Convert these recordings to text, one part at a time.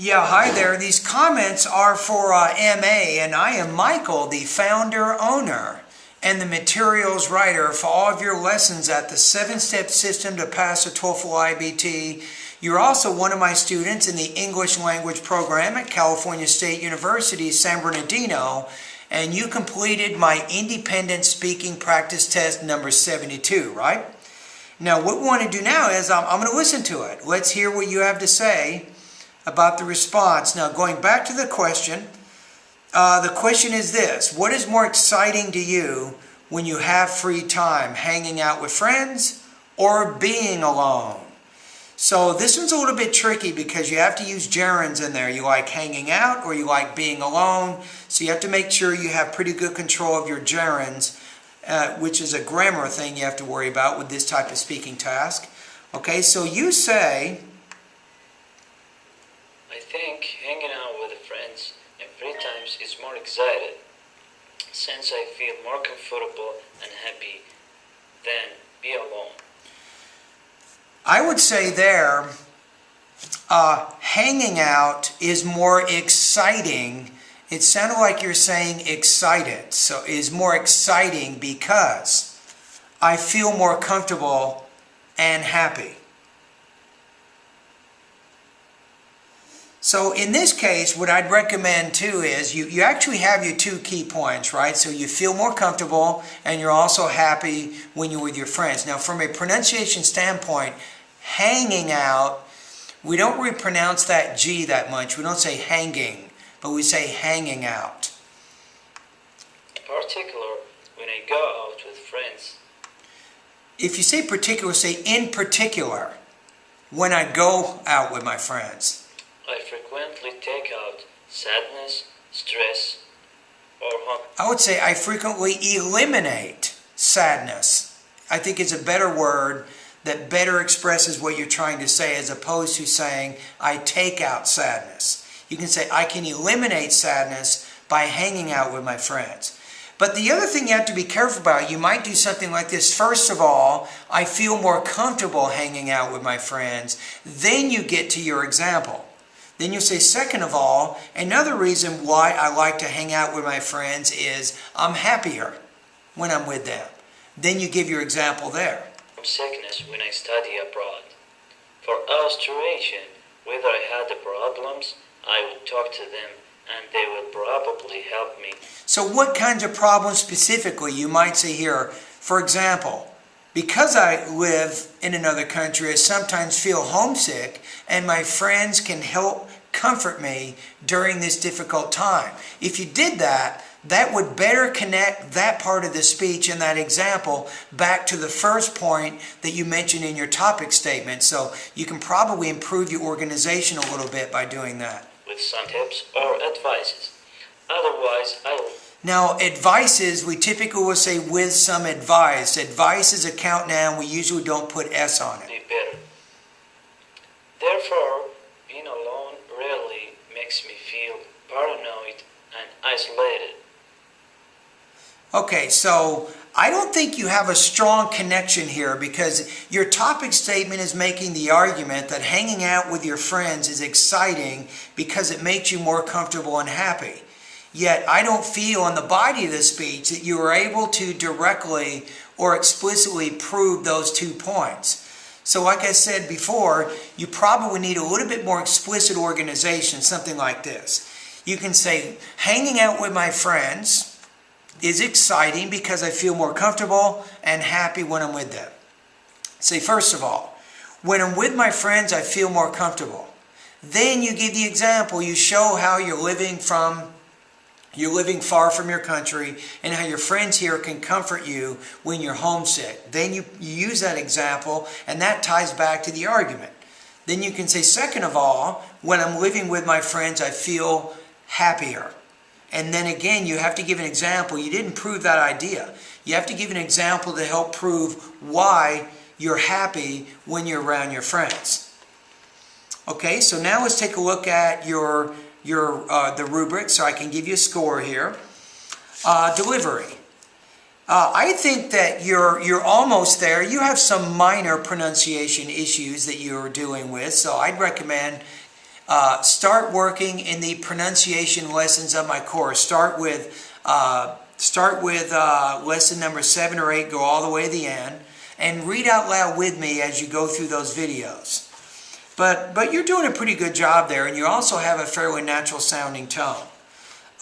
Yeah, hi there. These comments are for MA, and I am Michael, the founder, owner, and the materials writer for all of your lessons at the 7-Step System to Pass the TOEFL IBT. You're also one of my students in the English language program at California State University, San Bernardino, and you completed my independent speaking practice test number 72, right? Now, what we want to do now is I'm going to listen to it. Let's hear what you have to say about the response. Now, going back to the question is this: what is more exciting to you when you have free time, hanging out with friends or being alone? So this one's a little bit tricky because you have to use gerunds in there. You like hanging out or you like being alone. So you have to make sure you have pretty good control of your gerunds, which is a grammar thing you have to worry about with this type of speaking task. Okay, so you say, I think hanging out with friends and free times is more excited, since I feel more comfortable and happy than be alone. I would say there, hanging out is more exciting. It sounded like you're saying excited. So is more exciting because I feel more comfortable and happy. So in this case, what I'd recommend too is you actually have your two key points, right? So you feel more comfortable and you're also happy when you're with your friends. Now from a pronunciation standpoint, hanging out, we don't really pronounce that G that much. We don't say hanging, but we say hanging out. In particular, when I go out with friends. If you say particular, say in particular, when I go out with my friends. I frequently take out sadness, stress, or hunger. I would say I frequently eliminate sadness. I think it's a better word that better expresses what you're trying to say as opposed to saying I take out sadness. You can say I can eliminate sadness by hanging out with my friends. But the other thing you have to be careful about, you might do something like this. First of all, I feel more comfortable hanging out with my friends. Then you get to your example. Then you'll say, second of all, another reason why I like to hang out with my friends is I'm happier when I'm with them. Then you give your example there. From sickness when I study abroad. For illustration, whether I had the problems, I would talk to them and they would probably help me. So what kinds of problems specifically? You might say here, for example, because I live in another country, I sometimes feel homesick, and my friends can help comfort me during this difficult time. If you did that, that would better connect that part of the speech and that example back to the first point that you mentioned in your topic statement. So you can probably improve your organization a little bit by doing that. With some tips or advices. Otherwise, Now, advices, we typically will say with some advice. Advice is a count noun. We usually don't put S on it. Be better. Therefore, being alone really makes me feel paranoid and isolated. Okay, so I don't think you have a strong connection here because your topic statement is making the argument that hanging out with your friends is exciting because it makes you more comfortable and happy. Yet I don't feel in the body of the speech that you are able to directly or explicitly prove those 2 points. So like I said before, you probably need a little bit more explicit organization, something like this. You can say, hanging out with my friends is exciting because I feel more comfortable and happy when I'm with them. Say, first of all, when I'm with my friends, I feel more comfortable. Then you give the example. You show how you're living far from your country and how your friends here can comfort you when you're homesick. Then you use that example and that ties back to the argument. Then you can say, second of all, when I'm living with my friends, I feel happier. And then again, you have to give an example. You didn't prove that idea. You have to give an example to help prove why you're happy when you're around your friends. Okay, so now let's take a look at the rubric, so I can give you a score here. Delivery. I think that you're almost there. You have some minor pronunciation issues that you're dealing with, so I'd recommend start working in the pronunciation lessons of my course. Start with lesson number 7 or 8, go all the way to the end, and read out loud with me as you go through those videos. But you're doing a pretty good job there, and you also have a fairly natural sounding tone.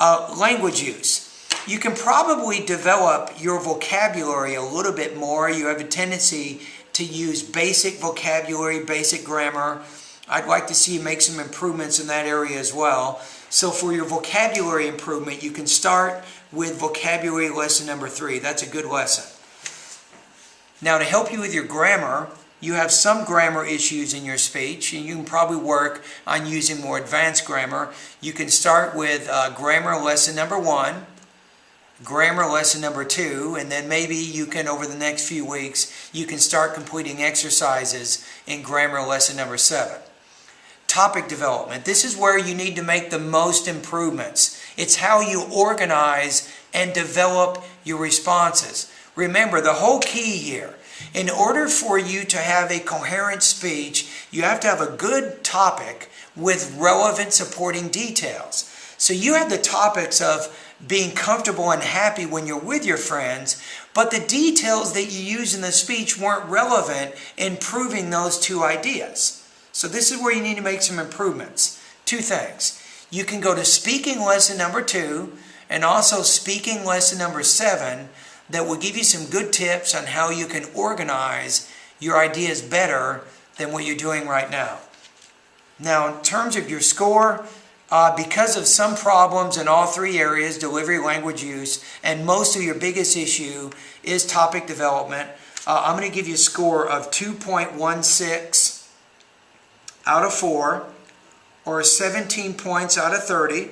Language use. You can probably develop your vocabulary a little bit more. You have a tendency to use basic vocabulary, basic grammar. I'd like to see you make some improvements in that area as well. So for your vocabulary improvement, you can start with vocabulary lesson number 3. That's a good lesson. Now, to help you with your grammar, you have some grammar issues in your speech, and you can probably work on using more advanced grammar. You can start with grammar lesson number 1, grammar lesson number 2, and then maybe you can, over the next few weeks, you can start completing exercises in grammar lesson number 7. Topic development. This is where you need to make the most improvements. It's how you organize and develop your responses. Remember, the whole key here, in order for you to have a coherent speech, you have to have a good topic with relevant supporting details. So you have the topics of being comfortable and happy when you're with your friends, but the details that you use in the speech weren't relevant in proving those two ideas. So this is where you need to make some improvements. 2 things. You can go to speaking lesson number 2 and also speaking lesson number 7 that will give you some good tips on how you can organize your ideas better than what you're doing right now. Now, in terms of your score, because of some problems in all 3 areas, delivery, language use, and most of your biggest issue is topic development, I'm going to give you a score of 2.16 out of 4, or 17 points out of 30.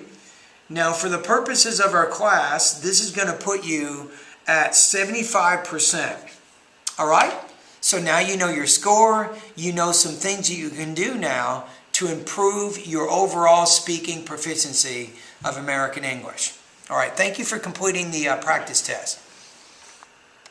Now, for the purposes of our class, this is going to put you at 75%. All right? So now you know your score, you know some things that you can do now to improve your overall speaking proficiency of American English. All right, thank you for completing the practice test.